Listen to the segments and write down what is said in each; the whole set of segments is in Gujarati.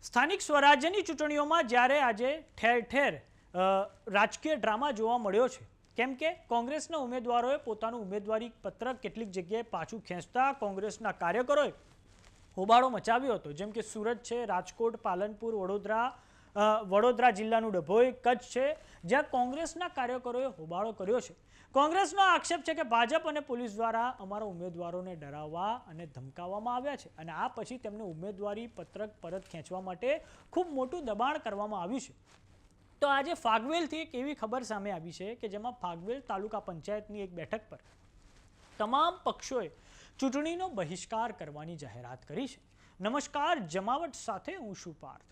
સ્થાનિક સ્વરાજ્યની ચૂંટણીઓમાં જ્યારે આજે ઠેર ઠેર રાજકીય ડ્રામા જોવા મળ્યો છે, કેમ કે કોંગ્રેસના ઉમેદવારોએ પોતાનું ઉમેદવારી પત્રક કેટલીક જગ્યાએ પાછું ખેંચતા કોંગ્રેસના કાર્યકરોએ હોબાળો મચાવ્યો હતો, જેમ કે સુરત છે, રાજકોટ, પાલનપુર, વડોદરા જિલ્લાનું ડભોઈ, કચ્છ છે, જ્યાં કોંગ્રેસના કાર્યકરોએ હોબાળો કર્યો છે. કોંગ્રેસનો આક્ષેપ છે કે ભાજપ અને પોલીસ દ્વારા અમારા ઉમેદવારોને ડરાવવા અને ધમકાવવામાં આવ્યા છે અને આ પછી તેમને ઉમેદવારી પત્રક પરત ખેંચવા માટે ખૂબ મોટું દબાણ કરવામાં આવ્યું છે. તો આજે ફાગવેલથી એક એવી ખબર સામે આવી છે કે જેમાં ફાગવેલ તાલુકા પંચાયતની એક બેઠક પર તમામ પક્ષોએ ચૂંટણીનો બહિષ્કાર કરવાની જાહેરાત કરી છે. નમસ્કાર, જમાવટ સાથે હું છું પાર્થ.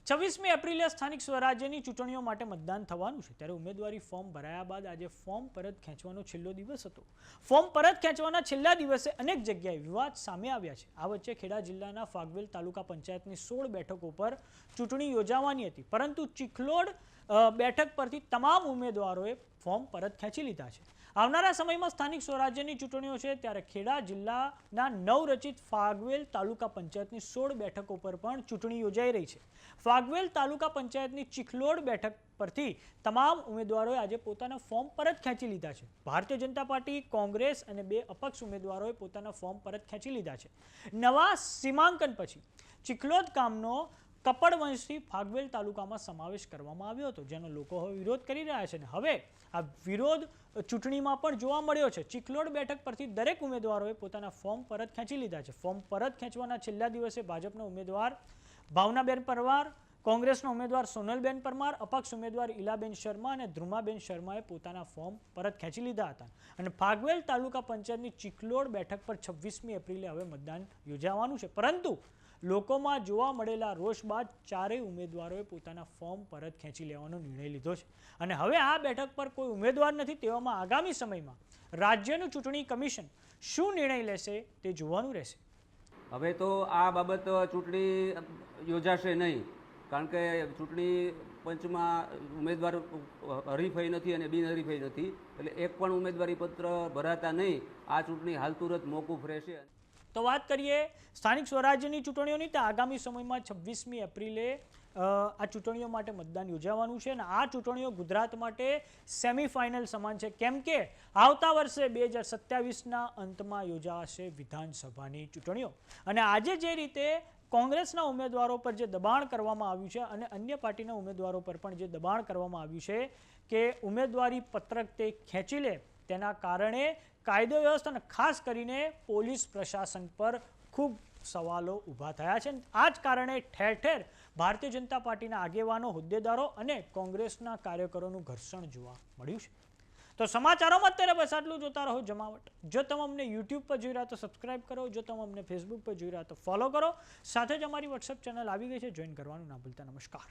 26મી એપ્રિલે સ્થાનિક સ્વરાજ્યની ચૂંટણીઓ માટે મતદાન થવાનું છે, ત્યારે ઉમેદવારી ફોર્મ ભરાયા બાદ આજે ફોર્મ પરત ખેંચવાનો છેલ્લો દિવસ હતો. ફોર્મ પરત ખેંચવાના છેલ્લા દિવસે અનેક જગ્યાએ વિવાદ સામે આવ્યા છે. આ વચ્ચે ખેડા જિલ્લાના ફાગવેલ તાલુકા પંચાયતની 16 બેઠકો પર ચૂંટણી યોજાવાની હતી, પરંતુ ચિખલોડ બેઠક પરથી તમામ ઉમેદવારોએ ફોર્મ પરત ખેંચી લીધા છે. આવનારા સમયમાં સ્થાનિક સ્વરાજ્યની ચૂંટણીઓ છે, ત્યારે ખેડા જિલ્લાના નવરચિત ફાગવેલ તાલુકા પંચાયતની 16 બેઠકો પર પણ ચૂંટણી યોજાઈ રહી છે. ફાગવેલ તાલુકા પંચાયતની ચિખલોડ બેઠક પરથી તમામ ઉમેદવારોએ આજે પોતાના ફોર્મ પરત ખેંચી લીધા છે. ભારતીય જનતા પાર્ટી, કોંગ્રેસ અને 2 અપક્ષ ઉમેદવારોએ પોતાના ફોર્મ પરત ખેંચી લીધા છે. નવા સીમાંકન પછી ચિખલોદ ગામનો કપડવંશથી ફાગવેલ તાલુકામાં સમાવેશ કરવામાં આવ્યો હતો, જેનો લોકો હવે વિરોધ કરી રહ્યા છે. હવે આ વિરોધ ચૂંટણીમાં પણ જોવા મળ્યો છે. ચિખલોડ બેઠક પરથી દરેક ઉમેદવારોએ પોતાના ફોર્મ પરત ખેંચી લીધા છે. ફોર્મ પરત ખેંચવાના છેલ્લા દિવસે ભાજપના ઉમેદવાર ભાવનાબેન પરમાર, કોંગ્રેસના ઉમેદવાર સોનલબેન પરમાર, અપક્ષ ઉમેદવાર ઈલાબેન શર્મા અને ધ્રુમાબેન શર્માએ પોતાના ફોર્મ પરત ખેંચી લીધા હતા અને ફાગવેલ તાલુકા પંચાયતની ચિખલોડ બેઠક પર 26મી એપ્રિલે હવે મતદાન યોજાવાનું છે. પરંતુ લોકોમાં જોવા મળેલા રોષ બાદ ચારેય ઉમેદવારોએ પોતાના ફોર્મ પરત ખેંચી લેવાનો નિર્ણય લીધો છે અને હવે આ બેઠક પર કોઈ ઉમેદવાર નથી. તેવામાં આગામી સમયમાં રાજ્યનું ચૂંટણી કમિશન શું નિર્ણય લેશે તે જોવાનું રહેશે. હવે તો આ બાબત ચૂંટણી યોજાશે નહીં, કારણ કે ચૂંટણી પંચમાં ઉમેદવાર હરીફાઈ નથી અને બિનહરીફાઈ નથી, એટલે એક પણ ઉમેદવારી પત્ર ભરાતા નહીં. આ ચૂંટણી હાલ તુરંત મોકૂફ રહેશે. તો વાત કરીએ સ્થાનિક સ્વરાજ્યની ચૂંટણીઓની, તો આગામી સમયમાં 26મી એપ્રિલે આ ચૂંટણીઓ માટે મતદાન યોજાવાનું છે અને આ ચૂંટણીઓ ગુજરાત માટે સેમીફાઇનલ સમાન છે, કેમ કે આવતા વર્ષે 2027ના અંતમાં યોજાશે વિધાનસભાની ચૂંટણીઓ. અને આજે જે રીતે કોંગ્રેસના ઉમેદવારો પર જે દબાણ કરવામાં આવ્યું છે અને અન્ય પાર્ટીના ઉમેદવારો પર પણ જે દબાણ કરવામાં આવ્યું છે કે ઉમેદવારી પત્રક તે ખેંચી લે, તેના કારણે કાયદો વ્યવસ્થા અને ખાસ કરીને પોલીસ પ્રશાસન પર ખૂબ સવાલો ઊભા થયા છે. આ જ કારણે ઠેર ઠેર ભારતીય જનતા પાર્ટીના આગેવાનો, હોદ્દેદારો અને કોંગ્રેસના કાર્યકરોનું ઘર્ષણ જોવા મળ્યું છે. તો સમાચારોમાં અત્યારે બસ આટલું. જોતા રહો જમાવટ. જો તમે અમને યુટ્યુબ પર જોઈ રહ્યા તો સબસ્ક્રાઇબ કરો, જો તમે અમને ફેસબુક પર જોઈ રહ્યા તો ફોલો કરો. સાથે જ અમારી વોટ્સએપ ચેનલ આવી ગઈ છે, જોઈન કરવાનું ના ભૂલતા. નમસ્કાર.